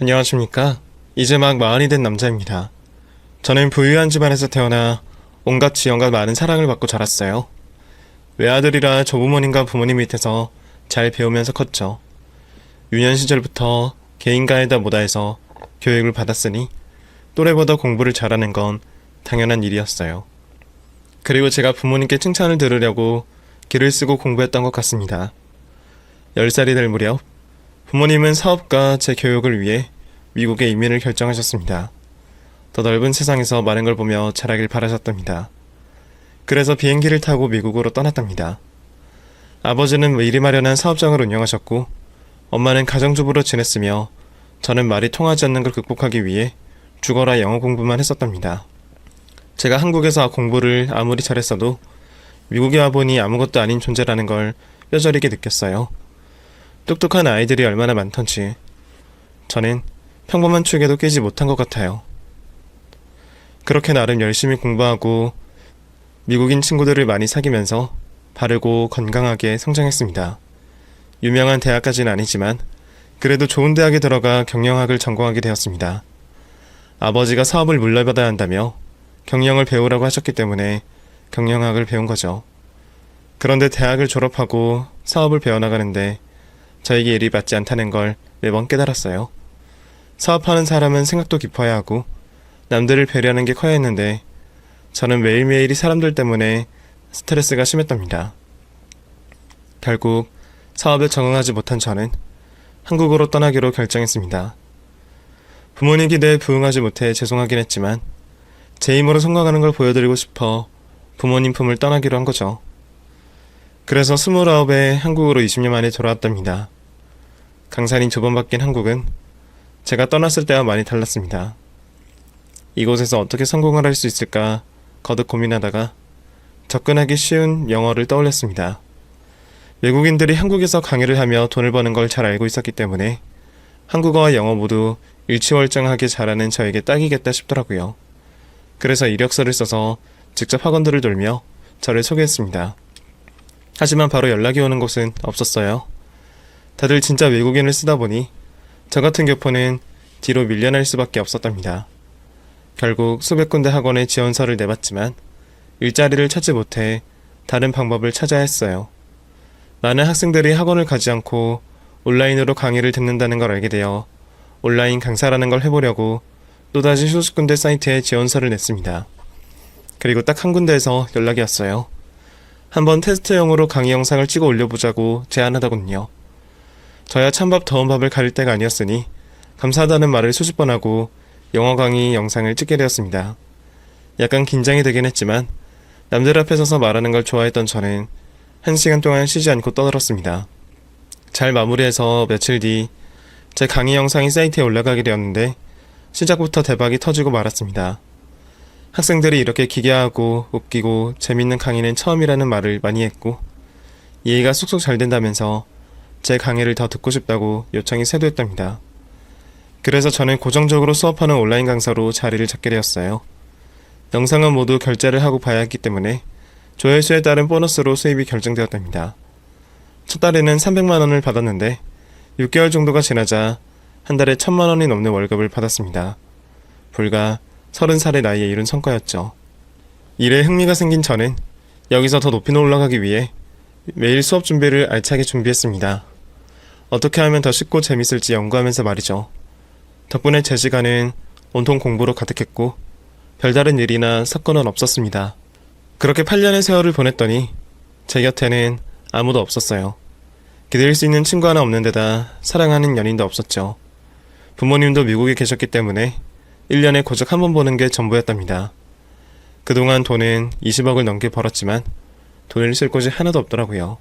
안녕하십니까. 이제 막 마흔이 된 남자입니다. 저는 부유한 집안에서 태어나 온갖 지원과 많은 사랑을 받고 자랐어요. 외아들이라 조부모님과 부모님 밑에서 잘 배우면서 컸죠. 유년 시절부터 개인과에다 모다해서 교육을 받았으니 또래보다 공부를 잘하는 건 당연한 일이었어요. 그리고 제가 부모님께 칭찬을 들으려고 길을 쓰고 공부했던 것 같습니다. 10살이 될 무렵 부모님은 사업과 제 교육을 위해 미국에 이민을 결정하셨습니다. 더 넓은 세상에서 많은 걸 보며 자라길 바라셨답니다. 그래서 비행기를 타고 미국으로 떠났답니다. 아버지는 미리 마련한 사업장을 운영하셨고 엄마는 가정주부로 지냈으며 저는 말이 통하지 않는 걸 극복하기 위해 죽어라 영어 공부만 했었답니다. 제가 한국에서 공부를 아무리 잘했어도 미국에 와보니 아무것도 아닌 존재라는 걸 뼈저리게 느꼈어요. 똑똑한 아이들이 얼마나 많던지 저는 평범한 축에도 끼지 못한 것 같아요. 그렇게 나름 열심히 공부하고 미국인 친구들을 많이 사귀면서 바르고 건강하게 성장했습니다. 유명한 대학까지는 아니지만 그래도 좋은 대학에 들어가 경영학을 전공하게 되었습니다. 아버지가 사업을 물려받아야 한다며 경영을 배우라고 하셨기 때문에 경영학을 배운 거죠. 그런데 대학을 졸업하고 사업을 배워나가는데 저에게 일이 맞지 않다는 걸 매번 깨달았어요. 사업하는 사람은 생각도 깊어야 하고 남들을 배려하는 게 커야 했는데 저는 매일매일이 사람들 때문에 스트레스가 심했답니다. 결국 사업에 적응하지 못한 저는 한국으로 떠나기로 결정했습니다. 부모님 기대에 부응하지 못해 죄송하긴 했지만 제 힘으로 성공하는 걸 보여드리고 싶어 부모님 품을 떠나기로 한 거죠. 그래서 29에 한국으로 20년 만에 돌아왔답니다. 강산이 두 번 바뀐 한국은 제가 떠났을 때와 많이 달랐습니다. 이곳에서 어떻게 성공을 할 수 있을까 거듭 고민하다가 접근하기 쉬운 영어를 떠올렸습니다. 외국인들이 한국에서 강의를 하며 돈을 버는 걸 잘 알고 있었기 때문에 한국어와 영어 모두 일취월장하게 잘하는 저에게 딱이겠다 싶더라고요. 그래서 이력서를 써서 직접 학원들을 돌며 저를 소개했습니다. 하지만 바로 연락이 오는 곳은 없었어요. 다들 진짜 외국인을 쓰다 보니 저 같은 교포는 뒤로 밀려날 수밖에 없었답니다. 결국 수백 군데 학원에 지원서를 내봤지만 일자리를 찾지 못해 다른 방법을 찾아야 했어요. 많은 학생들이 학원을 가지 않고 온라인으로 강의를 듣는다는 걸 알게 되어 온라인 강사라는 걸 해보려고 또다시 수십 군데 사이트에 지원서를 냈습니다. 그리고 딱 한 군데에서 연락이 왔어요. 한번 테스트용으로 강의 영상을 찍어 올려보자고 제안하더군요. 저야 찬밥 더운 밥을 가릴 때가 아니었으니 감사하다는 말을 수십 번 하고 영어 강의 영상을 찍게 되었습니다. 약간 긴장이 되긴 했지만 남들 앞에 서서 말하는 걸 좋아했던 저는 1시간 동안 쉬지 않고 떠들었습니다. 잘 마무리해서 며칠 뒤 제 강의 영상이 사이트에 올라가게 되었는데 시작부터 대박이 터지고 말았습니다. 학생들이 이렇게 기괴하고 웃기고 재밌는 강의는 처음이라는 말을 많이 했고 이해가 쏙쏙 잘 된다면서 제 강의를 더 듣고 싶다고 요청이 쇄도했답니다. 그래서 저는 고정적으로 수업하는 온라인 강사로 자리를 잡게 되었어요. 영상은 모두 결제를 하고 봐야 했기 때문에 조회수에 따른 보너스로 수입이 결정되었답니다. 첫 달에는 300만 원을 받았는데 6개월 정도가 지나자 한 달에 1000만 원이 넘는 월급을 받았습니다. 불과 30살의 나이에 이룬 성과였죠. 일에 흥미가 생긴 저는 여기서 더 높이 올라가기 위해 매일 수업 준비를 알차게 준비했습니다. 어떻게 하면 더 쉽고 재밌을지 연구하면서 말이죠. 덕분에 제 시간은 온통 공부로 가득했고 별다른 일이나 사건은 없었습니다. 그렇게 8년의 세월을 보냈더니 제 곁에는 아무도 없었어요. 기댈 수 있는 친구 하나 없는 데다 사랑하는 연인도 없었죠. 부모님도 미국에 계셨기 때문에 1년에 고작 한 번 보는 게 전부였답니다. 그동안 돈은 20억을 넘게 벌었지만 돈을 쓸 곳이 하나도 없더라고요.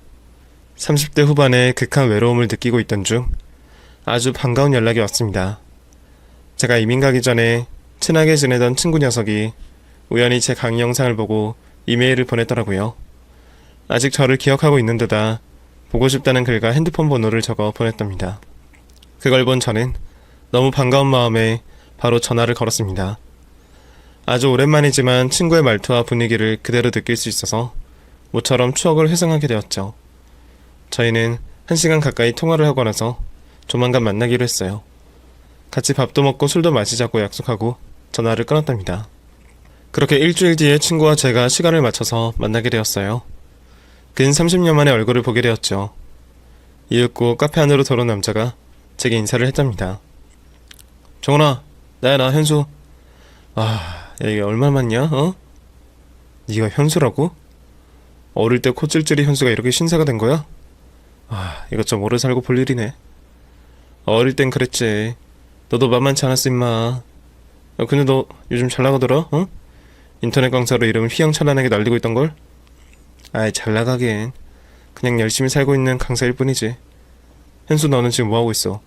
30대 후반에 극한 외로움을 느끼고 있던 중 아주 반가운 연락이 왔습니다. 제가 이민 가기 전에 친하게 지내던 친구 녀석이 우연히 제 강의 영상을 보고 이메일을 보냈더라고요. 아직 저를 기억하고 있는 데다 보고 싶다는 글과 핸드폰 번호를 적어 보냈답니다. 그걸 본 저는 너무 반가운 마음에 바로 전화를 걸었습니다. 아주 오랜만이지만 친구의 말투와 분위기를 그대로 느낄 수 있어서 모처럼 추억을 회상하게 되었죠. 저희는 1시간 가까이 통화를 하고 나서 조만간 만나기로 했어요. 같이 밥도 먹고 술도 마시자고 약속하고 전화를 끊었답니다. 그렇게 일주일 뒤에 친구와 제가 시간을 맞춰서 만나게 되었어요. 근 30년 만에 얼굴을 보게 되었죠. 이윽고 카페 안으로 들어온 남자가 제게 인사를 했답니다. 정원아, 나야 나 현수. 아, 야, 이게 얼마 만이야? 어? 네가 현수라고? 어릴 때 코찔찔이 현수가 이렇게 신사가 된 거야? 아, 이것 좀 오래 살고 볼 일이네. 어릴 땐 그랬지. 너도 만만치 않았어 임마. 야, 근데 너 요즘 잘 나가더라? 어? 인터넷 강사로 이름을 휘황찬란하게 날리고 있던걸? 아이, 잘 나가긴 그냥 열심히 살고 있는 강사일 뿐이지. 현수, 너는 지금 뭐하고 있어?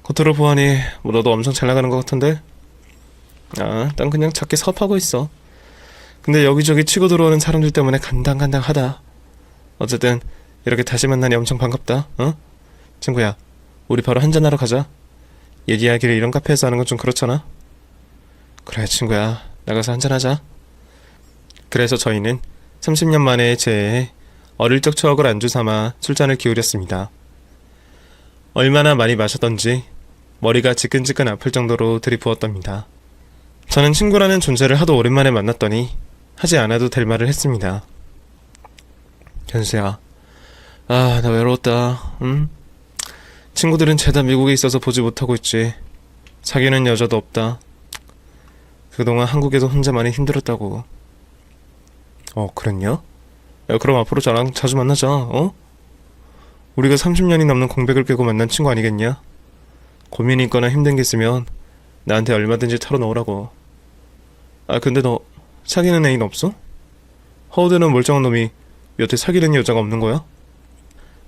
겉으로 보아니 뭐 너도 엄청 잘 나가는 것 같은데? 아, 난 그냥 작게 사업하고 있어. 근데 여기저기 치고 들어오는 사람들 때문에 간당간당하다. 어쨌든 이렇게 다시 만나니 엄청 반갑다. 어? 친구야, 우리 바로 한잔하러 가자. 얘기하기를 이런 카페에서 하는 건 좀 그렇잖아. 그래 친구야, 나가서 한잔하자. 그래서 저희는 30년 만에 제 어릴 적 추억을 안주 삼아 술잔을 기울였습니다. 얼마나 많이 마셨던지 머리가 지끈지끈 아플 정도로 들이부었답니다. 저는 친구라는 존재를 하도 오랜만에 만났더니 하지 않아도 될 말을 했습니다. 현수야, 아, 나 외로웠다. 응? 친구들은 죄다 미국에 있어서 보지 못하고 있지. 사귀는 여자도 없다. 그동안 한국에서 혼자 많이 힘들었다고. 그랬냐? 야, 그럼 앞으로 저랑 자주 만나자. 어? 우리가 30년이 넘는 공백을 깨고 만난 친구 아니겠냐? 고민이 있거나 힘든 게 있으면 나한테 얼마든지 털어놓으라고. 아, 근데 너 사귀는 애인 없어? 허우대는 멀쩡한 놈이 여태 사귀는 여자가 없는 거야?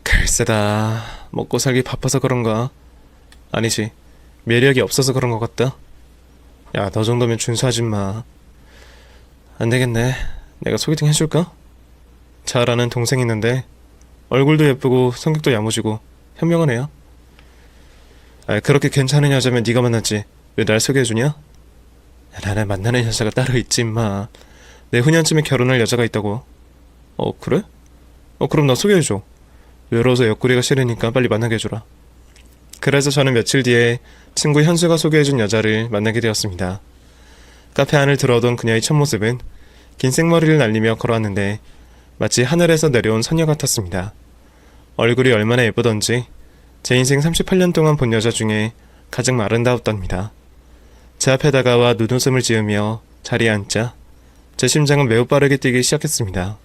글쎄다, 먹고 살기 바빠서 그런가? 아니지, 매력이 없어서 그런 것 같다. 야, 너 정도면 준수하지 마. 안 되겠네, 내가 소개팅 해줄까? 잘 아는 동생이 있는데 얼굴도 예쁘고 성격도 야무지고 현명한 애야. 아, 그렇게 괜찮은 여자면 네가 만났지 왜 날 소개해주냐? 야, 나는 만나는 여자가 따로 있지 임마. 내후년쯤에 결혼할 여자가 있다고. 그래? 그럼 나 소개해줘. 외로워서 옆구리가 싫으니까 빨리 만나게 해주라. 그래서 저는 며칠 뒤에 친구 현수가 소개해준 여자를 만나게 되었습니다. 카페 안을 들어오던 그녀의 첫모습은 긴 생머리를 날리며 걸어왔는데 마치 하늘에서 내려온 선녀 같았습니다. 얼굴이 얼마나 예쁘던지 제 인생 38년 동안 본 여자 중에 가장 아름다웠답니다. 제 앞에 다가와 눈웃음을 지으며 자리에 앉자 제 심장은 매우 빠르게 뛰기 시작했습니다.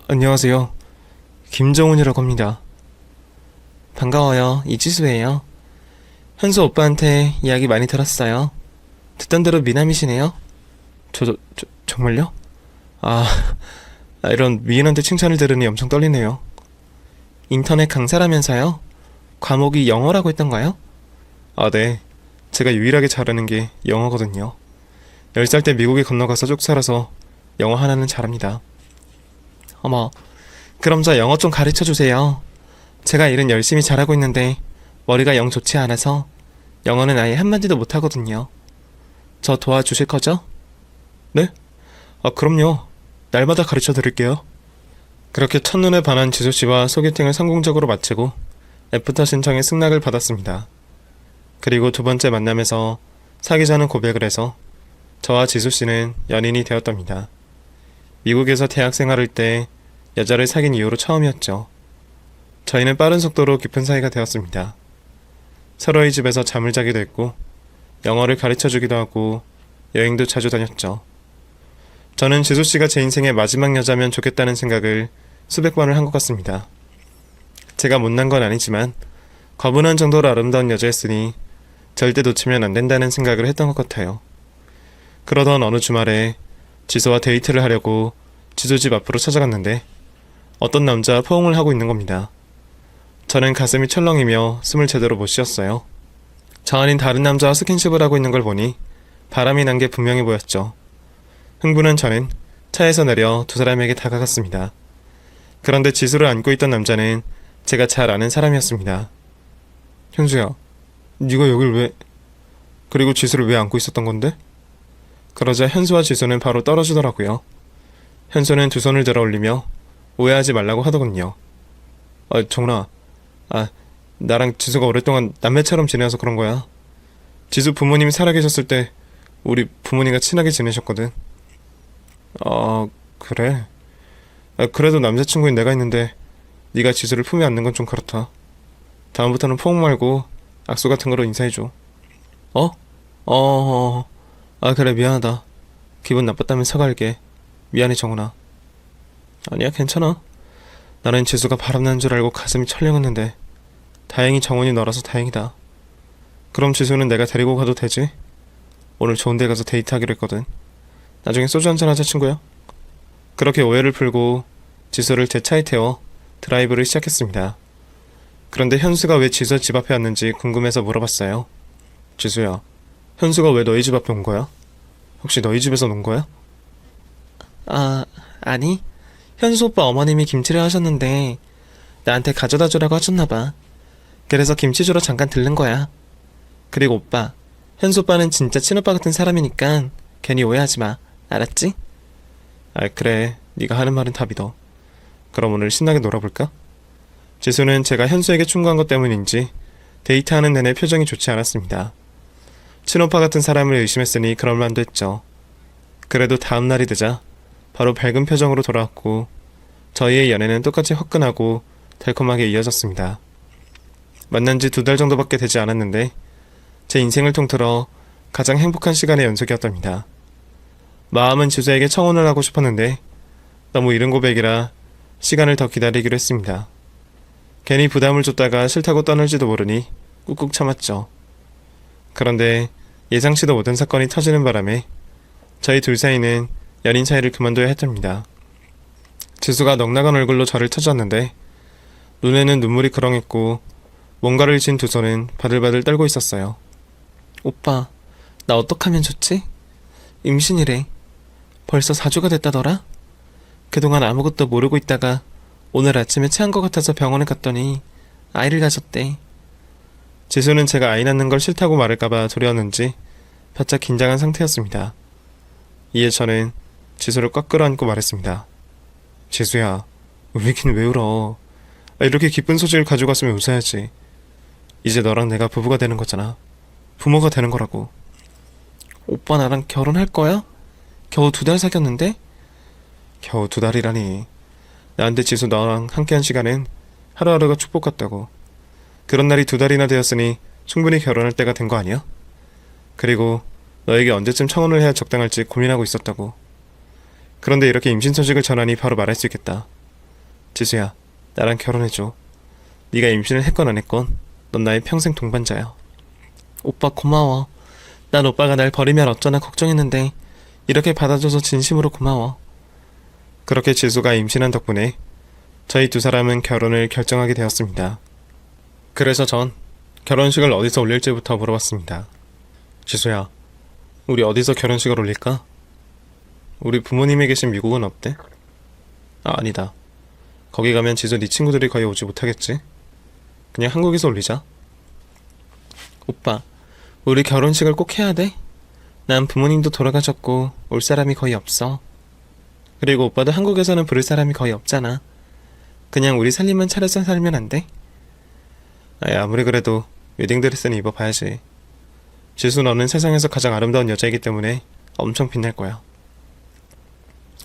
안녕하세요. 김정훈이라고 합니다. 반가워요. 이지수예요. 현수 오빠한테 이야기 많이 들었어요. 듣던 대로 미남이시네요. 정말요? 이런 미인한테 칭찬을 들으니 엄청 떨리네요. 인터넷 강사라면서요? 과목이 영어라고 했던가요? 네. 제가 유일하게 잘하는 게 영어거든요. 10살 때 미국에 건너가서 쭉 살아서 영어 하나는 잘합니다. 어머, 그럼 저 영어 좀 가르쳐주세요. 제가 일은 열심히 잘하고 있는데 머리가 영 좋지 않아서 영어는 아예 한마디도 못하거든요. 저 도와주실 거죠? 네? 그럼요. 날마다 가르쳐 드릴게요. 그렇게 첫눈에 반한 지수씨와 소개팅을 성공적으로 마치고 애프터 신청의 승낙을 받았습니다. 그리고 두 번째 만남에서 사귀자는 고백을 해서 저와 지수씨는 연인이 되었답니다. 미국에서 대학 생활할 때 여자를 사귄 이후로 처음이었죠. 저희는 빠른 속도로 깊은 사이가 되었습니다. 서로의 집에서 잠을 자기도 했고 영어를 가르쳐주기도 하고 여행도 자주 다녔죠. 저는 지수씨가 제 인생의 마지막 여자면 좋겠다는 생각을 수백 번을 한 것 같습니다. 제가 못난 건 아니지만 과분한 정도로 아름다운 여자였으니 절대 놓치면 안 된다는 생각을 했던 것 같아요. 그러던 어느 주말에 지수와 데이트를 하려고 지수 집 앞으로 찾아갔는데 어떤 남자와 포옹을 하고 있는 겁니다. 저는 가슴이 철렁이며 숨을 제대로 못 쉬었어요. 저 아닌 다른 남자와 스킨십을 하고 있는 걸 보니 바람이 난 게 분명해 보였죠. 흥분한 저는 차에서 내려 두 사람에게 다가갔습니다. 그런데 지수를 안고 있던 남자는 제가 잘 아는 사람이었습니다. 현수야, 네가 여길 왜... 그리고 지수를 왜 안고 있었던 건데? 그러자 현수와 지수는 바로 떨어지더라고요. 현수는 두 손을 들어 올리며 오해하지 말라고 하더군요. 정훈아, 나랑 지수가 오랫동안 남매처럼 지내서 그런 거야. 지수 부모님이 살아계셨을 때 우리 부모님과 친하게 지내셨거든. 아, 그래? 그래도 남자친구인 내가 있는데 네가 지수를 품에 안는 건 좀 그렇다. 다음부터는 포옹 말고 악수 같은 거로 인사해줘. 어? 그래, 미안하다. 기분 나빴다면 사과할게. 미안해, 정훈아. 아니야, 괜찮아. 나는 지수가 바람난 줄 알고 가슴이 철렁했는데 다행히 정훈이 너라서 다행이다. 그럼 지수는 내가 데리고 가도 되지? 오늘 좋은 데 가서 데이트하기로 했거든. 나중에 소주 한잔 하자, 친구야. 그렇게 오해를 풀고 지수를 제 차에 태워 드라이브를 시작했습니다. 그런데 현수가 왜 지수 집 앞에 왔는지 궁금해서 물어봤어요. 지수야, 현수가 왜 너희 집 앞에 온 거야? 혹시 너희 집에서 논 거야? 아니. 현수 오빠 어머님이 김치를 하셨는데 나한테 가져다 주라고 하셨나봐. 그래서 김치 주러 잠깐 들른 거야. 그리고 오빠, 현수 오빠는 진짜 친오빠 같은 사람이니까 괜히 오해하지 마. 알았지? 그래. 네가 하는 말은 다 믿어. 그럼 오늘 신나게 놀아볼까? 지수는 제가 현수에게 충고한 것 때문인지 데이트하는 내내 표정이 좋지 않았습니다. 친오빠 같은 사람을 의심했으니 그럴 만도 했죠. 그래도 다음날이 되자 바로 밝은 표정으로 돌아왔고 저희의 연애는 똑같이 화끈하고 달콤하게 이어졌습니다. 만난 지 2달 정도밖에 되지 않았는데 제 인생을 통틀어 가장 행복한 시간의 연속이었답니다. 마음은 지수에게 청혼을 하고 싶었는데 너무 이른 고백이라 시간을 더 기다리기로 했습니다. 괜히 부담을 줬다가 싫다고 떠날지도 모르니 꾹꾹 참았죠. 그런데 예상치도 못한 사건이 터지는 바람에 저희 둘 사이는 연인 사이를 그만둬야 했답니다. 지수가 넉나간 얼굴로 저를 찾았는데 눈에는 눈물이 그렁했고 뭔가를 쥔 두 손은 바들바들 떨고 있었어요. 오빠, 나 어떡하면 좋지? 임신이래. 벌써 4주가 됐다더라? 그동안 아무것도 모르고 있다가 오늘 아침에 체한 것 같아서 병원에 갔더니 아이를 가졌대. 지수는 제가 아이 낳는 걸 싫다고 말할까봐 두려웠는지 바짝 긴장한 상태였습니다. 이에 저는 지수를 꽉 끌어안고 말했습니다. 지수야, 울긴 왜 울어? 이렇게 기쁜 소식을 가져갔으면 웃어야지. 이제 너랑 내가 부부가 되는 거잖아. 부모가 되는 거라고. 오빠 나랑 결혼할 거야? 겨우 2달 사귀었는데? 겨우 2달이라니. 나한테 지수 너랑 함께한 시간은 하루하루가 축복 같다고. 그런 날이 2달이나 되었으니 충분히 결혼할 때가 된 거 아니야? 그리고 너에게 언제쯤 청혼을 해야 적당할지 고민하고 있었다고. 그런데 이렇게 임신 소식을 전하니 바로 말할 수 있겠다. 지수야, 나랑 결혼해줘. 네가 임신을 했건 안 했건 넌 나의 평생 동반자야. 오빠 고마워. 난 오빠가 날 버리면 어쩌나 걱정했는데 이렇게 받아줘서 진심으로 고마워. 그렇게 지수가 임신한 덕분에 저희 두 사람은 결혼을 결정하게 되었습니다. 그래서 전 결혼식을 어디서 올릴지부터 물어봤습니다. 지수야, 우리 어디서 결혼식을 올릴까? 우리 부모님이 계신 미국은 어때? 아니다. 거기 가면 지수 네 친구들이 거의 오지 못하겠지? 그냥 한국에서 올리자. 오빠, 우리 결혼식을 꼭 해야 돼? 난 부모님도 돌아가셨고 올 사람이 거의 없어. 그리고 오빠도 한국에서는 부를 사람이 거의 없잖아. 그냥 우리 살림만 차려서 살면 안 돼? 아무리 그래도 웨딩드레스는 입어봐야지. 지수 너는 세상에서 가장 아름다운 여자이기 때문에 엄청 빛날 거야.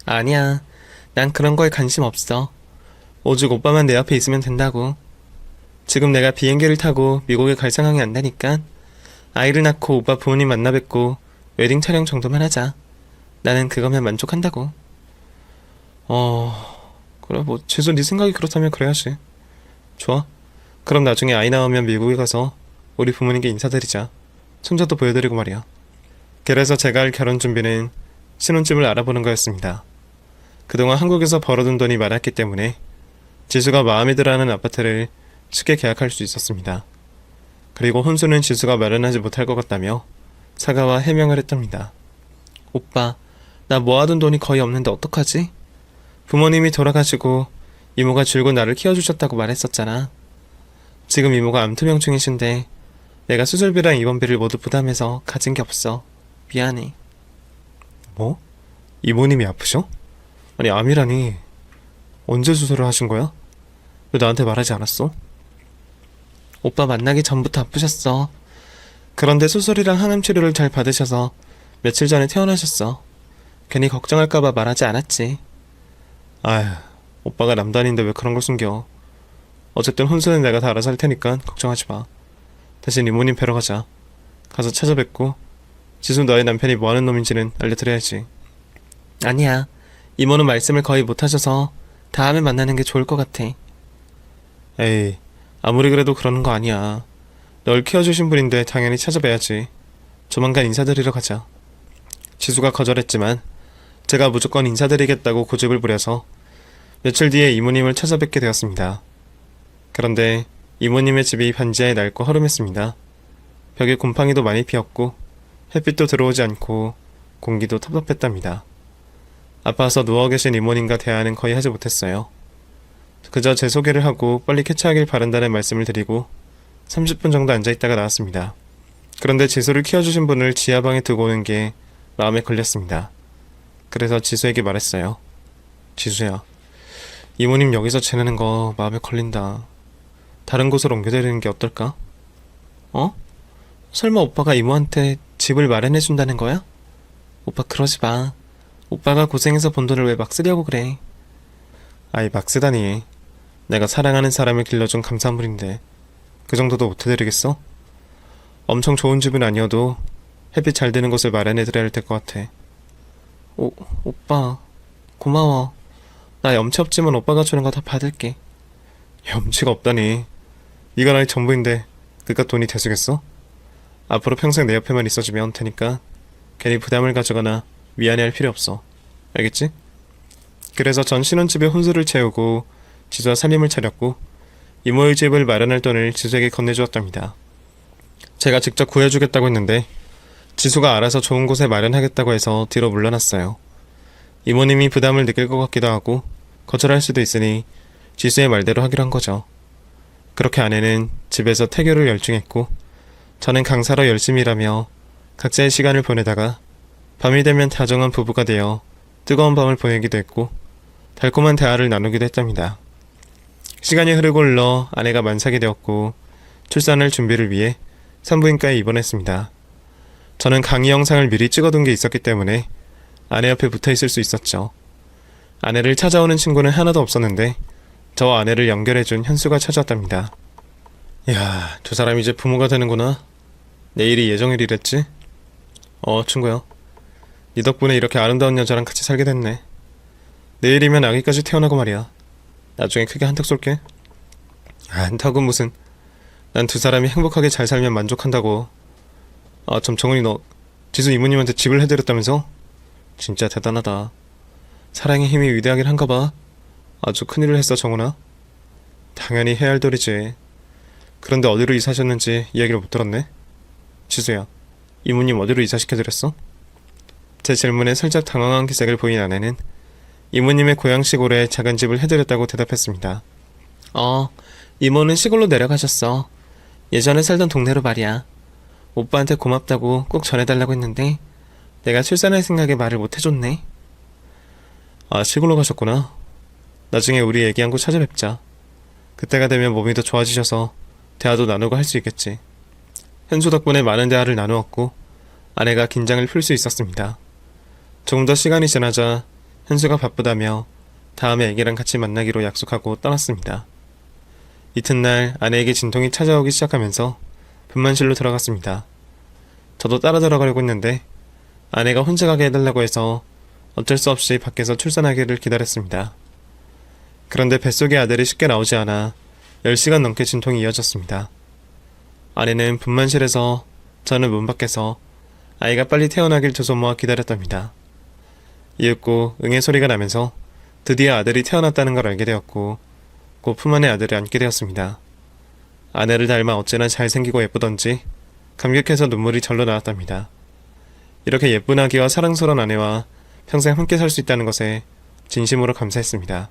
아니야. 난 그런 거에 관심 없어. 오직 오빠만 내 앞에 있으면 된다고. 지금 내가 비행기를 타고 미국에 갈 상황이 안 되니까 아이를 낳고 오빠 부모님 만나 뵙고 웨딩 촬영 정도만 하자. 나는 그거면 만족한다고. 그래 뭐 지수 네 생각이 그렇다면 그래야지. 좋아. 그럼 나중에 아이 나오면 미국에 가서 우리 부모님께 인사드리자. 손자도 보여드리고 말이야. 그래서 제가 할 결혼 준비는 신혼집을 알아보는 거였습니다. 그동안 한국에서 벌어둔 돈이 많았기 때문에 지수가 마음에 들어하는 아파트를 쉽게 계약할 수 있었습니다. 그리고 혼수는 지수가 마련하지 못할 것 같다며 사과와 해명을 했답니다. 오빠, 나 모아둔 돈이 거의 없는데 어떡하지? 부모님이 돌아가시고 이모가 줄곧 나를 키워주셨다고 말했었잖아. 지금 이모가 암투병 중이신데 내가 수술비랑 입원비를 모두 부담해서 가진 게 없어. 미안해. 뭐? 이모님이 아프셔? 아니 암이라니. 언제 수술을 하신 거야? 왜 나한테 말하지 않았어? 오빠 만나기 전부터 아프셨어. 그런데 수술이랑 항암 치료를 잘 받으셔서 며칠 전에 퇴원하셨어. 괜히 걱정할까봐 말하지 않았지. 아휴, 오빠가 남도 아닌데 왜 그런 걸 숨겨. 어쨌든 혼수는 내가 다 알아서 할 테니까 걱정하지 마. 대신 이모님 뵈러 가자. 가서 찾아뵙고 지수 너의 남편이 뭐하는 놈인지는 알려드려야지. 아니야. 이모는 말씀을 거의 못하셔서 다음에 만나는 게 좋을 것 같아. 에이, 아무리 그래도 그러는 거 아니야. 널 키워주신 분인데 당연히 찾아뵈야지. 조만간 인사드리러 가자. 지수가 거절했지만 제가 무조건 인사드리겠다고 고집을 부려서 며칠 뒤에 이모님을 찾아뵙게 되었습니다. 그런데 이모님의 집이 반지하에 낡고 허름했습니다. 벽에 곰팡이도 많이 피었고 햇빛도 들어오지 않고 공기도 텁텁했답니다. 아파서 누워 계신 이모님과 대화는 거의 하지 못했어요. 그저 제 소개를 하고 빨리 쾌차하길 바란다는 말씀을 드리고 30분 정도 앉아있다가 나왔습니다. 그런데 지수를 키워주신 분을 지하방에 두고 오는 게 마음에 걸렸습니다. 그래서 지수에게 말했어요. 지수야, 이모님 여기서 지내는 거 마음에 걸린다. 다른 곳으로 옮겨드리는 게 어떨까? 어? 설마 오빠가 이모한테 집을 마련해준다는 거야? 오빠 그러지 마. 오빠가 고생해서 번 돈을 왜 막 쓰려고 그래. 아이, 막 쓰다니. 내가 사랑하는 사람을 길러준 감사물인데 그 정도도 못해드리겠어? 엄청 좋은 집은 아니어도 햇빛 잘 드는 곳을 마련해드려야 될 것 같아. 오빠 고마워. 나 염치 없지만 오빠가 주는 거 다 받을게. 염치가 없다니. 네가 나의 전부인데 그깟 돈이 대수겠어? 앞으로 평생 내 옆에만 있어주면 할 테니까 괜히 부담을 가져거나 미안해할 필요 없어. 알겠지? 그래서 전 신혼집에 혼수를 채우고 지수와 살림을 차렸고 이모의 집을 마련할 돈을 지수에게 건네주었답니다. 제가 직접 구해주겠다고 했는데 지수가 알아서 좋은 곳에 마련하겠다고 해서 뒤로 물러났어요. 이모님이 부담을 느낄 것 같기도 하고 거절할 수도 있으니 지수의 말대로 하기로 한 거죠. 그렇게 아내는 집에서 태교를 열중했고 저는 강사로 열심히 일하며 각자의 시간을 보내다가 밤이 되면 다정한 부부가 되어 뜨거운 밤을 보내기도 했고 달콤한 대화를 나누기도 했답니다. 시간이 흐르고 흘러 아내가 만삭이 되었고 출산할 준비를 위해 산부인과에 입원했습니다. 저는 강의 영상을 미리 찍어둔 게 있었기 때문에 아내 옆에 붙어있을 수 있었죠. 아내를 찾아오는 친구는 하나도 없었는데 저와 아내를 연결해준 현수가 찾아왔답니다. 이야, 두 사람이 이제 부모가 되는구나. 내일이 예정일이랬지? 친구야. 네 덕분에 이렇게 아름다운 여자랑 같이 살게 됐네. 내일이면 아기까지 태어나고 말이야. 나중에 크게 한턱 쏠게. 한턱은 무슨. 난 두 사람이 행복하게 잘 살면 만족한다고. 정훈이 너 지수 이모님한테 집을 해드렸다면서? 진짜 대단하다. 사랑의 힘이 위대하긴 한가 봐. 아주 큰일을 했어, 정훈아. 당연히 해야 할 도리지. 그런데 어디로 이사하셨는지 이야기를 못 들었네. 지수야, 이모님 어디로 이사시켜드렸어? 제 질문에 살짝 당황한 기색을 보인 아내는 이모님의 고향 시골에 작은 집을 해드렸다고 대답했습니다. 이모는 시골로 내려가셨어. 예전에 살던 동네로 말이야. 오빠한테 고맙다고 꼭 전해달라고 했는데 내가 출산할 생각에 말을 못 해줬네. 시골로 가셨구나. 나중에 우리 애기 안고 찾아뵙자. 그때가 되면 몸이 더 좋아지셔서 대화도 나누고 할 수 있겠지. 현수 덕분에 많은 대화를 나누었고 아내가 긴장을 풀 수 있었습니다. 조금 더 시간이 지나자 현수가 바쁘다며 다음에 애기랑 같이 만나기로 약속하고 떠났습니다. 이튿날 아내에게 진통이 찾아오기 시작하면서 분만실로 들어갔습니다. 저도 따라 들어가려고 했는데 아내가 혼자 가게 해달라고 해서 어쩔 수 없이 밖에서 출산하기를 기다렸습니다. 그런데 뱃속의 아들이 쉽게 나오지 않아 10시간 넘게 진통이 이어졌습니다. 아내는 분만실에서 저는 문 밖에서 아이가 빨리 태어나길 두 손 모아 기다렸답니다. 이윽고 응애 소리가 나면서 드디어 아들이 태어났다는 걸 알게 되었고 곧 품 안에 아들을 안게 되었습니다. 아내를 닮아 어찌나 잘생기고 예쁘던지 감격해서 눈물이 절로 나왔답니다. 이렇게 예쁜 아기와 사랑스러운 아내와 평생 함께 살 수 있다는 것에 진심으로 감사했습니다.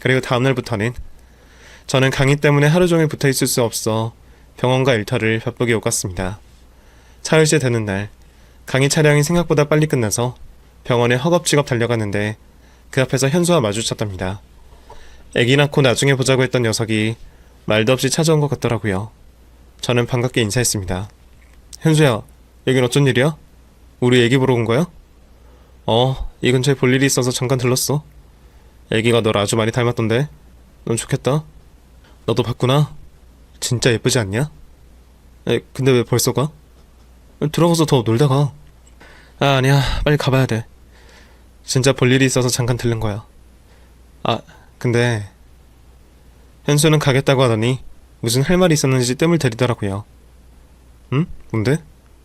그리고 다음날부터는 저는 강의 때문에 하루 종일 붙어있을 수 없어 병원과 일터를 바쁘게 오갔습니다. 차일째 되는 날 강의 차량이 생각보다 빨리 끝나서 병원에 허겁지겁 달려갔는데 그 앞에서 현수와 마주쳤답니다. 애기 낳고 나중에 보자고 했던 녀석이 말도 없이 찾아온 것 같더라고요. 저는 반갑게 인사했습니다. 현수야, 여긴 어쩐 일이야? 우리 애기 보러 온 거야? 이 근처에 볼 일이 있어서 잠깐 들렀어. 애기가 널 아주 많이 닮았던데. 넌 좋겠다. 너도 봤구나. 진짜 예쁘지 않냐? 근데 왜 벌써 가? 들어가서 더 놀다 가. 아니야, 빨리 가봐야 돼. 진짜 볼 일이 있어서 잠깐 들른 거야. 근데 현수는 가겠다고 하더니 무슨 할 말이 있었는지 뜸을 들이더라고요. 응? 뭔데?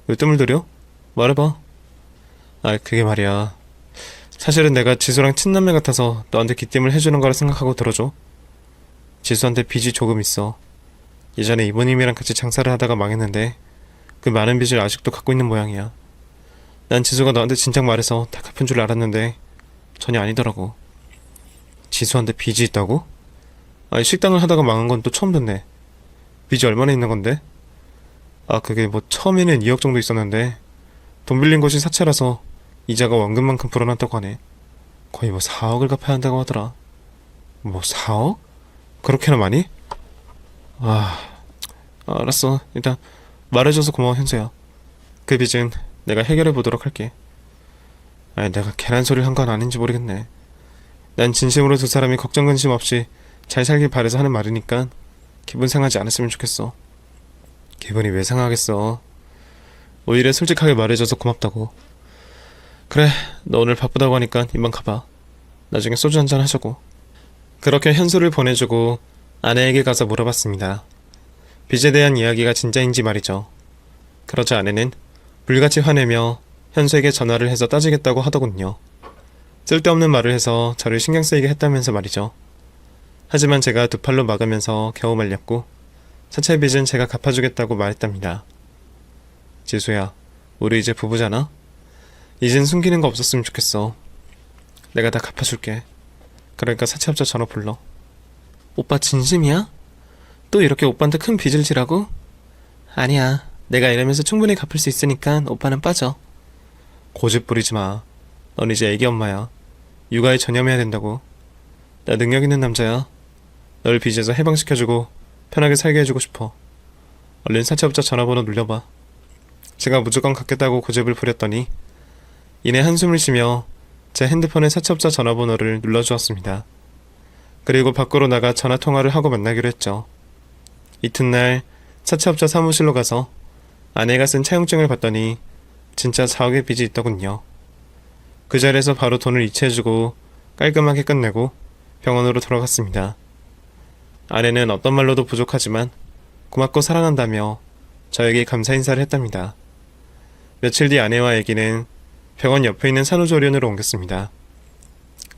왜 뜸을 들여? 말해봐. 그게 말이야. 사실은 내가 지수랑 친남매 같아서 너한테 귀띔을 해주는 거라 생각하고 들어줘. 지수한테 빚이 조금 있어. 예전에 이모님이랑 같이 장사를 하다가 망했는데 그 많은 빚을 아직도 갖고 있는 모양이야. 난 지수가 너한테 진작 말해서 다 갚은 줄 알았는데 전혀 아니더라고. 지수한테 빚이 있다고? 식당을 하다가 망한 건 또 처음 듣네. 빚이 얼마나 있는 건데? 그게 뭐 처음에는 2억 정도 있었는데 돈 빌린 곳이 사채라서 이자가 원금만큼 불어났다고 하네. 거의 뭐 4억을 갚아야 한다고 하더라. 뭐 4억? 그렇게나 많이? 알았어. 일단 말해줘서 고마워, 현수야. 그 빚은 내가 해결해 보도록 할게. 내가 괜한 소리를 한 건 아닌지 모르겠네. 난 진심으로 두 사람이 걱정 근심 없이 잘 살길 바래서 하는 말이니까 기분 상하지 않았으면 좋겠어. 기분이 왜 상하겠어. 오히려 솔직하게 말해줘서 고맙다고. 그래, 너 오늘 바쁘다고 하니까 이만 가봐. 나중에 소주 한잔 하자고. 그렇게 현수를 보내주고 아내에게 가서 물어봤습니다. 빚에 대한 이야기가 진짜인지 말이죠. 그러자 아내는 불같이 화내며 현수에게 전화를 해서 따지겠다고 하더군요. 쓸데없는 말을 해서 저를 신경 쓰이게 했다면서 말이죠. 하지만 제가 두 팔로 막으면서 겨우 말렸고 사채 빚은 제가 갚아주겠다고 말했답니다. 지수야, 우리 이제 부부잖아? 이젠 숨기는 거 없었으면 좋겠어. 내가 다 갚아줄게. 그러니까 사채업자 전화 불러. 오빠 진심이야? 또 이렇게 오빠한테 큰 빚을 지라고? 아니야, 내가 이러면서 충분히 갚을 수 있으니까 오빠는 빠져. 고집 부리지 마. 넌 이제 애기 엄마야. 육아에 전념해야 된다고. 나 능력 있는 남자야. 널 빚에서 해방시켜주고 편하게 살게 해주고 싶어. 얼른 사채업자 전화번호 눌려봐. 제가 무조건 갚겠다고 고집을 부렸더니 이내 한숨을 쉬며 제 핸드폰에 사채업자 전화번호를 눌러주었습니다. 그리고 밖으로 나가 전화통화를 하고 만나기로 했죠. 이튿날 사채업자 사무실로 가서 아내가 쓴 차용증을 봤더니 진짜 4억의 빚이 있더군요. 그 자리에서 바로 돈을 이체해주고 깔끔하게 끝내고 병원으로 돌아갔습니다. 아내는 어떤 말로도 부족하지만 고맙고 사랑한다며 저에게 감사 인사를 했답니다. 며칠 뒤 아내와 아기는 병원 옆에 있는 산후조리원으로 옮겼습니다.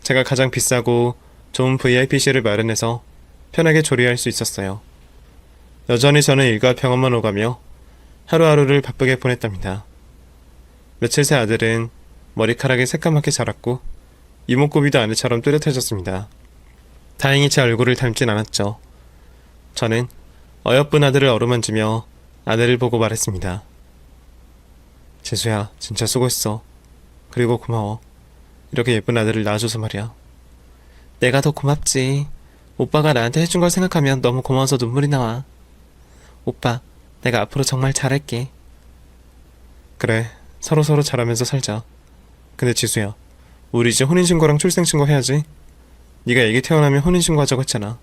제가 가장 비싸고 좋은 VIP실을 마련해서 편하게 조리할 수 있었어요. 여전히 저는 일과 병원만 오가며 하루하루를 바쁘게 보냈답니다. 며칠 새 아들은 머리카락이 새까맣게 자랐고 이목구비도 아내처럼 뚜렷해졌습니다. 다행히 제 얼굴을 닮진 않았죠. 저는 어여쁜 아들을 어루만지며 아내를 보고 말했습니다. 지수야, 진짜 수고했어. 그리고 고마워. 이렇게 예쁜 아들을 낳아줘서 말이야. 내가 더 고맙지. 오빠가 나한테 해준 걸 생각하면 너무 고마워서 눈물이 나와. 오빠, 내가 앞으로 정말 잘할게. 그래, 서로서로 잘하면서 살자. 근데 지수야, 우리 이제 혼인신고랑 출생신고 해야지. 네가 애기 태어나면 혼인신고 하자고 했잖아.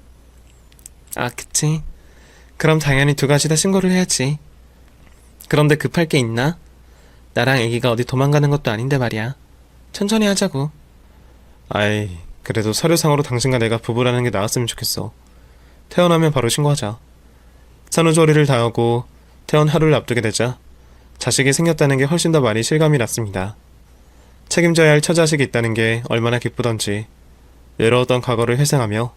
그치. 그럼 당연히 두 가지 다 신고를 해야지. 그런데 급할 게 있나? 나랑 애기가 어디 도망가는 것도 아닌데 말이야. 천천히 하자고. 그래도 서류상으로 당신과 내가 부부라는 게 나았으면 좋겠어. 태어나면 바로 신고하자. 산후조리를 다 하고 태어난 하루를 앞두게 되자 자식이 생겼다는 게 훨씬 더 많이 실감이 났습니다. 책임져야 할 처자식이 있다는 게 얼마나 기쁘던지, 외로웠던 과거를 회상하며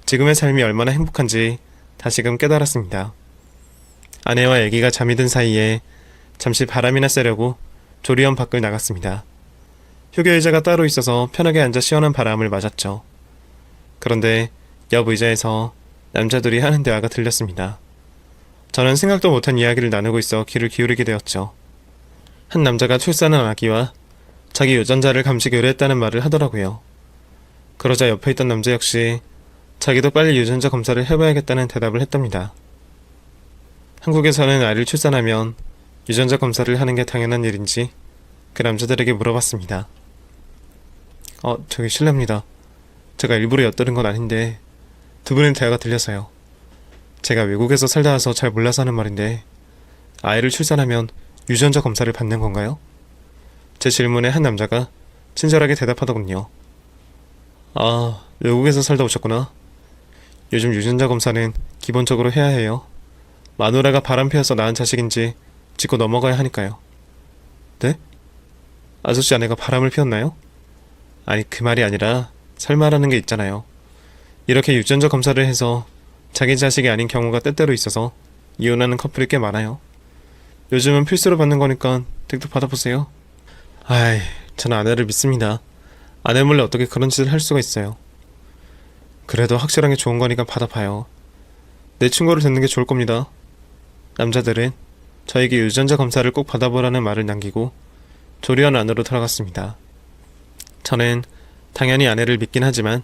지금의 삶이 얼마나 행복한지 다시금 깨달았습니다. 아내와 아기가 잠이 든 사이에 잠시 바람이나 쐬려고 조리원 밖을 나갔습니다. 휴게의자가 따로 있어서 편하게 앉아 시원한 바람을 맞았죠. 그런데 옆 의자에서 남자들이 하는 대화가 들렸습니다. 저는 생각도 못한 이야기를 나누고 있어 귀를 기울이게 되었죠. 한 남자가 출산한 아기와 자기 유전자를 감식 의뢰했다는 말을 하더라고요. 그러자 옆에 있던 남자 역시 자기도 빨리 유전자 검사를 해봐야겠다는 대답을 했답니다. 한국에서는 아이를 출산하면 유전자 검사를 하는 게 당연한 일인지 그 남자들에게 물어봤습니다. 저기 실례합니다. 제가 일부러 엿들은 건 아닌데 두 분의 대화가 들려서요. 제가 외국에서 살다 와서 잘 몰라서 하는 말인데 아이를 출산하면 유전자 검사를 받는 건가요? 제 질문에 한 남자가 친절하게 대답하더군요. 외국에서 살다 오셨구나. 요즘 유전자 검사는 기본적으로 해야 해요. 마누라가 바람 피워서 낳은 자식인지 짚고 넘어가야 하니까요. 네? 아저씨 아내가 바람을 피웠나요? 아니, 그 말이 아니라 설마라는 게 있잖아요. 이렇게 유전자 검사를 해서 자기 자식이 아닌 경우가 때때로 있어서 이혼하는 커플이 꽤 많아요. 요즘은 필수로 받는 거니까 댁도 받아보세요. 저는 아내를 믿습니다. 아내 몰래 어떻게 그런 짓을 할 수가 있어요. 그래도 확실한 게 좋은 거니까 받아봐요. 내 충고를 듣는 게 좋을 겁니다. 남자들은 저에게 유전자 검사를 꼭 받아보라는 말을 남기고 조리원 안으로 들어갔습니다. 저는 당연히 아내를 믿긴 하지만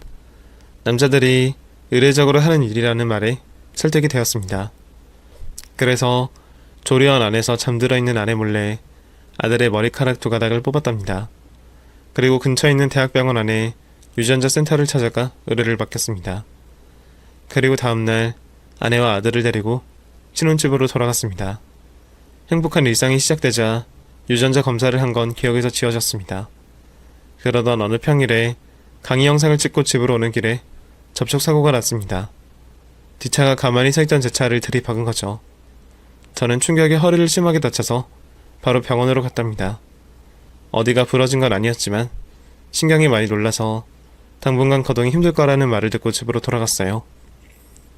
남자들이 의례적으로 하는 일이라는 말에 설득이 되었습니다. 그래서 조리원 안에서 잠들어 있는 아내 몰래 아들의 머리카락 두 가닥을 뽑았답니다. 그리고 근처에 있는 대학병원 안에 유전자 센터를 찾아가 의뢰를 맡겼습니다. 그리고 다음날 아내와 아들을 데리고 신혼집으로 돌아갔습니다. 행복한 일상이 시작되자 유전자 검사를 한 건 기억에서 지워졌습니다. 그러던 어느 평일에 강의 영상을 찍고 집으로 오는 길에 접촉사고가 났습니다. 뒷차가 가만히 서 있던 제 차를 들이박은 거죠. 저는 충격에 허리를 심하게 다쳐서 바로 병원으로 갔답니다. 어디가 부러진 건 아니었지만 신경이 많이 놀라서 당분간 거동이 힘들 거라는 말을 듣고 집으로 돌아갔어요.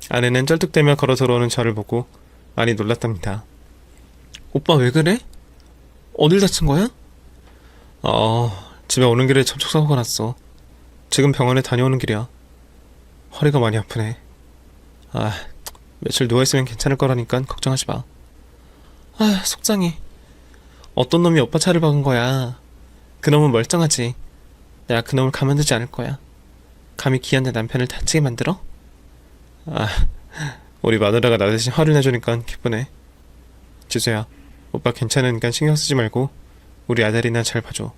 아내는 쩔뚝대며 걸어 들어오는 저를 보고 많이 놀랐답니다. 오빠 왜 그래? 어딜 다친 거야? 집에 오는 길에 접촉사고가 났어. 지금 병원에 다녀오는 길이야. 허리가 많이 아프네. 며칠 누워있으면 괜찮을 거라니까 걱정하지 마. 속상해. 어떤 놈이 오빠 차를 박은 거야. 그놈은 멀쩡하지. 내가 그놈을 가만두지 않을 거야. 감히 귀한 내 남편을 다치게 만들어? 우리 마누라가 나 대신 화를 내주니까 기쁘네. 지수야, 오빠 괜찮으니까 신경 쓰지 말고 우리 아들이나 잘 봐줘.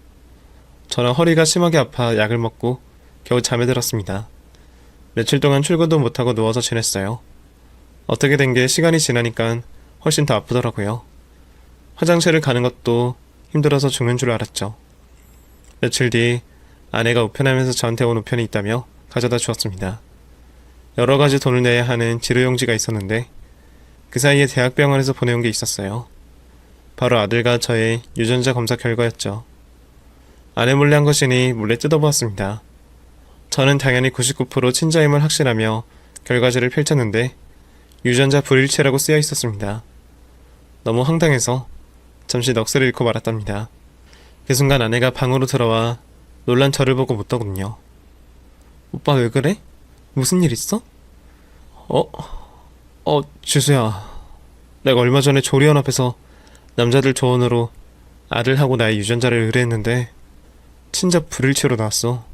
저는 허리가 심하게 아파 약을 먹고 겨우 잠에 들었습니다. 며칠 동안 출근도 못하고 누워서 지냈어요. 어떻게 된 게 시간이 지나니까 훨씬 더 아프더라고요. 화장실을 가는 것도 힘들어서 죽는 줄 알았죠. 며칠 뒤 아내가 우편하면서 저한테 온 우편이 있다며 가져다 주었습니다. 여러 가지 돈을 내야 하는 지르용지가 있었는데 그 사이에 대학병원에서 보내온 게 있었어요. 바로 아들과 저의 유전자 검사 결과였죠. 아내 몰래 한 것이니 몰래 뜯어보았습니다. 저는 당연히 99% 친자임을 확신하며 결과지를 펼쳤는데 유전자 불일치라고 쓰여 있었습니다. 너무 황당해서 잠시 넋을 잃고 말았답니다. 그 순간 아내가 방으로 들어와 놀란 저를 보고 묻더군요. 오빠 왜 그래? 무슨 일 있어? 지수야. 내가 얼마 전에 조리원 앞에서 남자들 조언으로 아들하고 나의 유전자를 의뢰했는데 친자 불일치로 나왔어.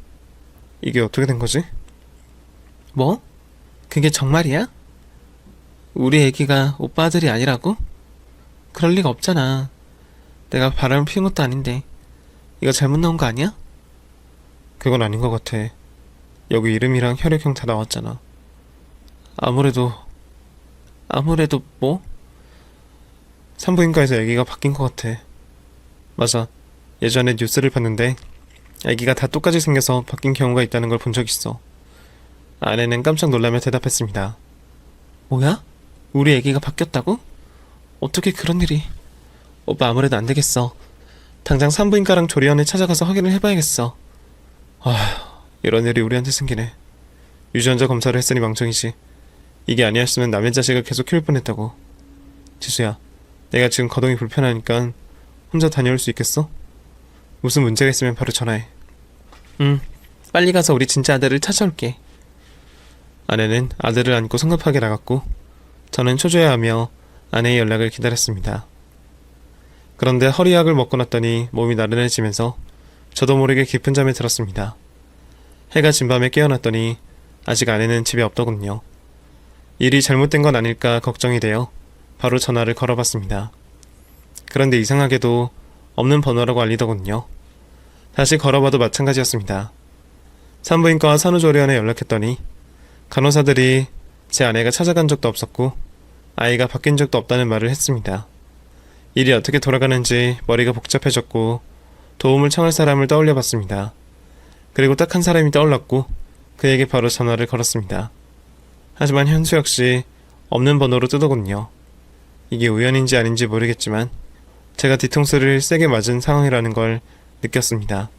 이게 어떻게 된 거지? 뭐? 그게 정말이야? 우리 애기가 오빠 아들이 아니라고? 그럴 리가 없잖아. 내가 바람을 피운 것도 아닌데 이거 잘못 나온 거 아니야? 그건 아닌 것 같아. 여기 이름이랑 혈액형 다 나왔잖아. 아무래도 뭐? 산부인과에서 아기가 바뀐 것 같아. 맞아. 예전에 뉴스를 봤는데 아기가 다 똑같이 생겨서 바뀐 경우가 있다는 걸 본 적 있어. 아내는 깜짝 놀라며 대답했습니다. 뭐야? 우리 아기가 바뀌었다고? 어떻게 그런 일이? 오빠 아무래도 안 되겠어. 당장 산부인과랑 조리원에 찾아가서 확인을 해봐야겠어. 이런 일이 우리한테 생기네. 유전자 검사를 했으니 망정이지. 이게 아니었으면 남의 자식을 계속 키울 뻔했다고. 지수야, 내가 지금 거동이 불편하니까 혼자 다녀올 수 있겠어? 무슨 문제가 있으면 바로 전화해. 빨리 가서 우리 진짜 아들을 찾아올게. 아내는 아들을 안고 성급하게 나갔고 저는 초조해하며 아내의 연락을 기다렸습니다. 그런데 허리약을 먹고 났더니 몸이 나른해지면서 저도 모르게 깊은 잠에 들었습니다. 해가 진 밤에 깨어났더니 아직 아내는 집에 없더군요. 일이 잘못된 건 아닐까 걱정이 되어 바로 전화를 걸어봤습니다. 그런데 이상하게도 없는 번호라고 알리더군요. 다시 걸어봐도 마찬가지였습니다. 산부인과와 산후조리원에 연락했더니 간호사들이 제 아내가 찾아간 적도 없었고 아이가 바뀐 적도 없다는 말을 했습니다. 일이 어떻게 돌아가는지 머리가 복잡해졌고 도움을 청할 사람을 떠올려 봤습니다. 그리고 딱 한 사람이 떠올랐고 그에게 바로 전화를 걸었습니다. 하지만 현수 역시 없는 번호로 뜨더군요. 이게 우연인지 아닌지 모르겠지만 제가 뒤통수를 세게 맞은 상황이라는 걸 느꼈습니다.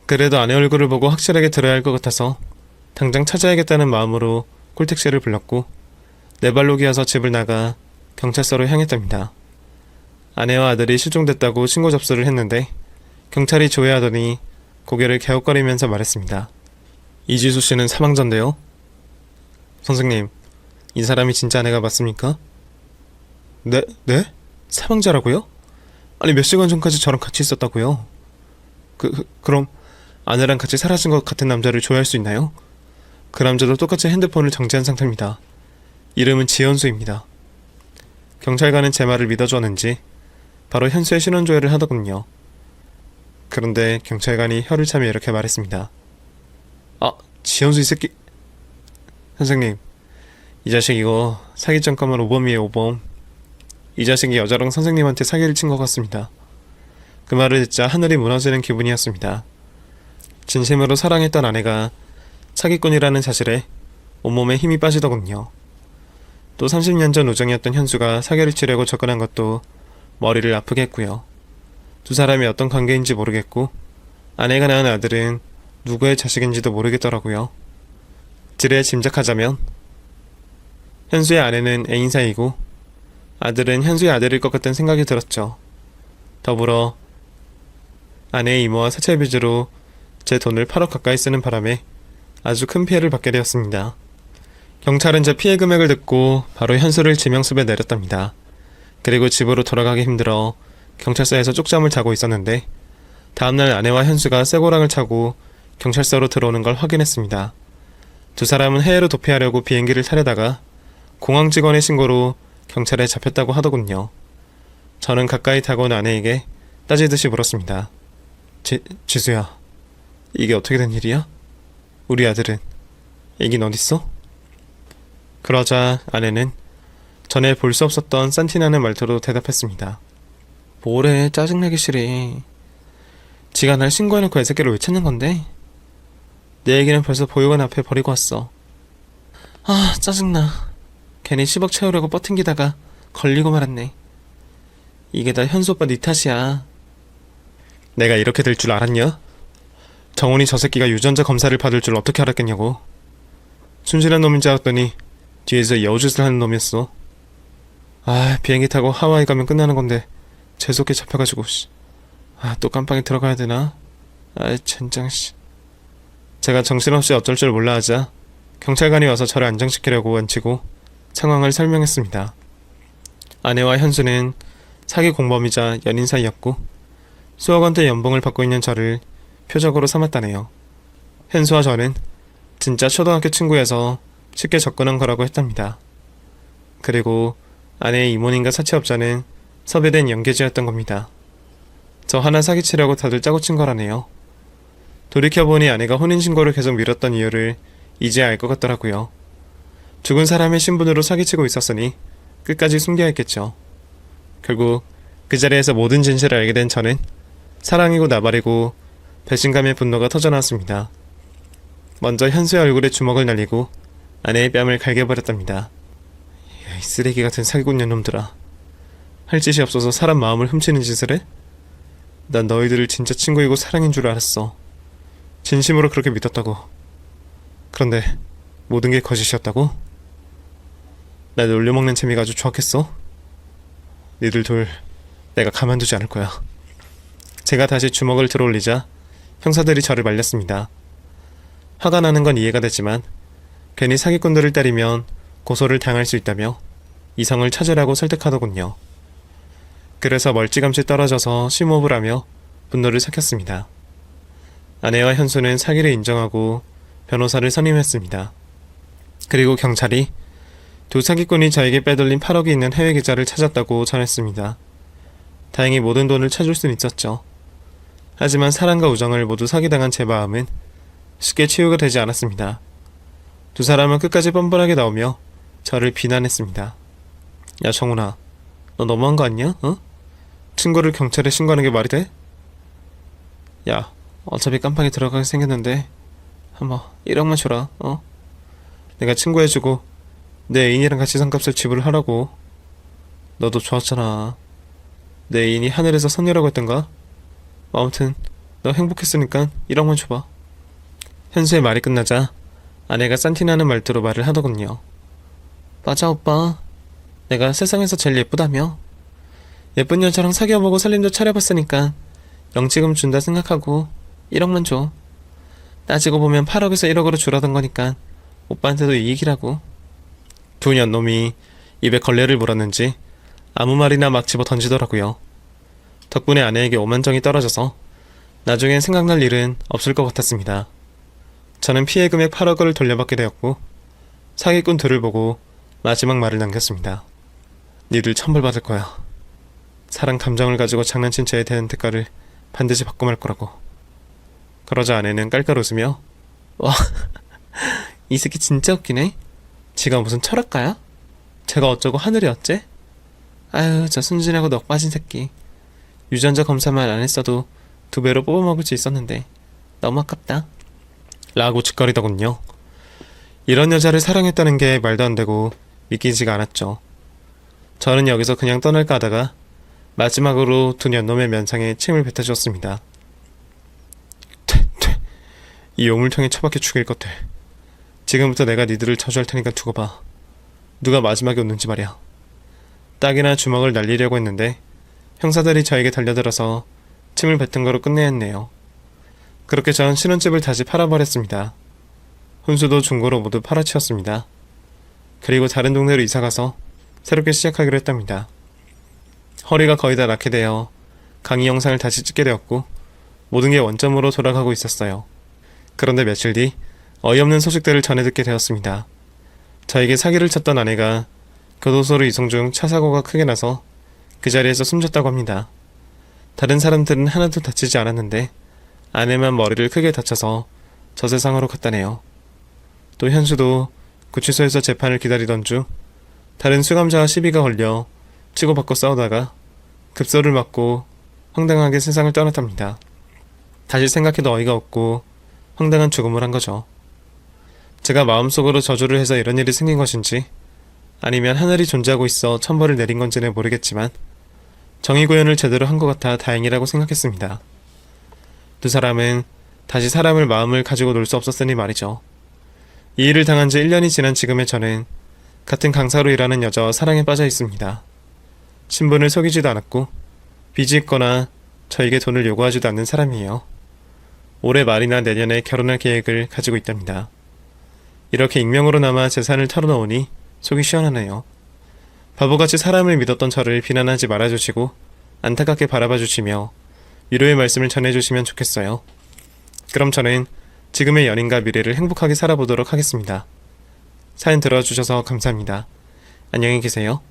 그래도 아내 얼굴을 보고 확실하게 들어야 할 것 같아서 당장 찾아야겠다는 마음으로 콜택시를 불렀고 네 발로 기어서 집을 나가 경찰서로 향했답니다. 아내와 아들이 실종됐다고 신고 접수를 했는데 경찰이 조회하더니 고개를 갸웃거리면서 말했습니다. 이지수 씨는 사망자인데요? 선생님, 이 사람이 진짜 아내가 맞습니까? 네? 사망자라고요? 아니 몇 시간 전까지 저랑 같이 있었다고요? 그럼 아내랑 같이 사라진 것 같은 남자를 조회할 수 있나요? 그 남자도 똑같이 핸드폰을 정지한 상태입니다. 이름은 지현수입니다. 경찰관은 제 말을 믿어줬는지 바로 현수의 신원조회를 하더군요. 그런데 경찰관이 혀를 차며 이렇게 말했습니다. 아, 지현수 이 새끼... 선생님, 이 자식 이거 사기 잠깐만 오범이에요, 오범. 이 자식이 여자랑 선생님한테 사기를 친 것 같습니다. 그 말을 듣자 하늘이 무너지는 기분이었습니다. 진심으로 사랑했던 아내가 사기꾼이라는 사실에 온몸에 힘이 빠지더군요. 또 30년 전 우정이었던 현수가 사기를 치려고 접근한 것도 머리를 아프게 했고요. 두 사람이 어떤 관계인지 모르겠고 아내가 낳은 아들은 누구의 자식인지도 모르겠더라고요. 지레 짐작하자면 현수의 아내는 애인 사이고 아들은 현수의 아들일 것 같다는 생각이 들었죠. 더불어 아내의 이모와 사채 빚으로 제 돈을 8억 가까이 쓰는 바람에 아주 큰 피해를 받게 되었습니다. 경찰은 제 피해 금액을 듣고 바로 현수를 지명수배 내렸답니다. 그리고 집으로 돌아가기 힘들어 경찰서에서 쪽잠을 자고 있었는데 다음날 아내와 현수가 쇠고랑을 차고 경찰서로 들어오는 걸 확인했습니다. 두 사람은 해외로 도피하려고 비행기를 타려다가 공항 직원의 신고로 경찰에 잡혔다고 하더군요. 저는 가까이 다가온 아내에게 따지듯이 물었습니다. 지수야, 이게 어떻게 된 일이야? 우리 아들은? 애긴 어딨어? 그러자 아내는 전에 볼 수 없었던 싼티나는 말투로 대답했습니다. 뭐래, 짜증나기 싫어. 지가 날 신고해놓고 애새끼를 왜 찾는 건데? 내 얘기는 벌써 보육원 앞에 버리고 왔어. 아, 짜증나. 괜히 10억 채우려고 뻗팅기다가 걸리고 말았네. 이게 다 현수 오빠 네 탓이야. 내가 이렇게 될 줄 알았냐? 정훈이 저 새끼가 유전자 검사를 받을 줄 어떻게 알았겠냐고. 순진한 놈인 줄 알았더니 뒤에서 여우짓을 하는 놈이었어. 아, 비행기 타고 하와이 가면 끝나는 건데 재수없게 잡혀가지고 또 깜빵에 들어가야 되나? 아이 젠장 씨. 제가 정신없이 어쩔 줄 몰라 하자 경찰관이 와서 저를 안정시키려고 앉히고 상황을 설명했습니다. 아내와 현수는 사기 공범이자 연인 사이였고 수억 원대 연봉을 받고 있는 저를 표적으로 삼았다네요. 현수와 저는 진짜 초등학교 친구여서 쉽게 접근한 거라고 했답니다. 그리고 아내의 이모님과 사채업자는 섭외된 연계지였던 겁니다. 저 하나 사기치려고 다들 짜고 친 거라네요. 돌이켜보니 아내가 혼인신고를 계속 미뤘던 이유를 이제 알 것 같더라고요. 죽은 사람의 신분으로 사기치고 있었으니 끝까지 숨겨야 했겠죠. 결국 그 자리에서 모든 진실을 알게 된 저는 사랑이고 나발이고 배신감의 분노가 터져나왔습니다. 먼저 현수의 얼굴에 주먹을 날리고 아내의 뺨을 갈겨버렸답니다. 야, 이 쓰레기 같은 사기꾼 년놈들아. 할 짓이 없어서 사람 마음을 훔치는 짓을 해? 난 너희들을 진짜 친구이고 사랑인 줄 알았어. 진심으로 그렇게 믿었다고. 그런데 모든 게 거짓이었다고? 날 놀려먹는 재미가 아주 좋았겠어? 니들 둘 내가 가만두지 않을 거야. 제가 다시 주먹을 들어올리자 형사들이 저를 말렸습니다. 화가 나는 건 이해가 되지만 괜히 사기꾼들을 때리면 고소를 당할 수 있다며 이성을 찾으라고 설득하더군요. 그래서 멀찌감치 떨어져서 심호흡을 하며 분노를 삭혔습니다. 아내와 현수는 사기를 인정하고 변호사를 선임했습니다. 그리고 경찰이 두 사기꾼이 저에게 빼돌린 8억이 있는 해외 계좌를 찾았다고 전했습니다. 다행히 모든 돈을 찾을 순 있었죠. 하지만 사랑과 우정을 모두 사기당한 제 마음은 쉽게 치유가 되지 않았습니다. 두 사람은 끝까지 뻔뻔하게 나오며 저를 비난했습니다. 야 정훈아, 너 너무한 거 아니야? 어? 친구를 경찰에 신고하는 게 말이 돼? 야, 어차피 깜빵에 들어가게 생겼는데 한번 1억만 줘라. 어? 내가 친구해주고 내 애인이랑 같이 산값을 지불하라고. 너도 좋았잖아. 내 애인이 하늘에서 선녀라고 했던가? 아무튼 너 행복했으니까 1억만 줘봐. 현수의 말이 끝나자 아내가 싼티나는 말투로 말을 하더군요. 맞아 오빠, 내가 세상에서 제일 예쁘다며. 예쁜 여자랑 사귀어보고 살림도 차려봤으니까 영지금 준다 생각하고 1억만 줘. 따지고 보면 8억에서 1억으로 주라던 거니까 오빠한테도 이익이라고. 두 년놈이 입에 걸레를 물었는지 아무 말이나 막 집어 던지더라고요. 덕분에 아내에게 오만정이 떨어져서 나중엔 생각날 일은 없을 것 같았습니다. 저는 피해 금액 8억을 돌려받게 되었고 사기꾼 둘을 보고 마지막 말을 남겼습니다. 니들 천벌 받을 거야. 사랑 감정을 가지고 장난친 죄에 대한 대가를 반드시 받고 말 거라고. 그러자 아내는 깔깔 웃으며 와, 이 새끼 진짜 웃기네. 지가 무슨 철학가야? 제가 어쩌고 하늘이 어째? 아유, 저 순진하고 넋 빠진 새끼. 유전자 검사만 안 했어도 2배로 뽑아먹을 수 있었는데 너무 아깝다. 라고 짓거리더군요. 이런 여자를 사랑했다는 게 말도 안 되고 믿기지가 않았죠. 저는 여기서 그냥 떠날까 하다가 마지막으로 두 년놈의 면상에 침을 뱉어주었습니다. 이 요물통에 처박혀 죽일 것들. 지금부터 내가 니들을 저주할 테니까 두고 봐. 누가 마지막에 웃는지 말이야. 딱이나 주먹을 날리려고 했는데 형사들이 저에게 달려들어서 침을 뱉은 거로 끝내야 했네요. 그렇게 전 신혼집을 다시 팔아버렸습니다. 혼수도 중고로 모두 팔아치웠습니다. 그리고 다른 동네로 이사가서 새롭게 시작하기로 했답니다. 허리가 거의 다 낫게 되어 강의 영상을 다시 찍게 되었고 모든 게 원점으로 돌아가고 있었어요. 그런데 며칠 뒤 어이없는 소식들을 전해 듣게 되었습니다. 저에게 사기를 쳤던 아내가 교도소로 이송 중 차 사고가 크게 나서 그 자리에서 숨졌다고 합니다. 다른 사람들은 하나도 다치지 않았는데 아내만 머리를 크게 다쳐서 저 세상으로 갔다네요. 또 현수도 구치소에서 재판을 기다리던 중 다른 수감자와 시비가 걸려 치고받고 싸우다가 급소를 맞고 황당하게 세상을 떠났답니다. 다시 생각해도 어이가 없고 황당한 죽음을 한 거죠. 제가 마음속으로 저주를 해서 이런 일이 생긴 것인지 아니면 하늘이 존재하고 있어 천벌을 내린 건지는 모르겠지만 정의 구현을 제대로 한 것 같아 다행이라고 생각했습니다. 두 사람은 다시 사람을 마음을 가지고 놀 수 없었으니 말이죠. 이 일을 당한 지 1년이 지난 지금의 저는 같은 강사로 일하는 여자와 사랑에 빠져 있습니다. 신분을 속이지도 않았고 빚이 있거나 저에게 돈을 요구하지도 않는 사람이에요. 올해 말이나 내년에 결혼할 계획을 가지고 있답니다. 이렇게 익명으로나마 재산을 털어놓으니 속이 시원하네요. 바보같이 사람을 믿었던 저를 비난하지 말아주시고 안타깝게 바라봐주시며 위로의 말씀을 전해주시면 좋겠어요. 그럼 저는 지금의 연인과 미래를 행복하게 살아보도록 하겠습니다. 사연 들어주셔서 감사합니다. 안녕히 계세요.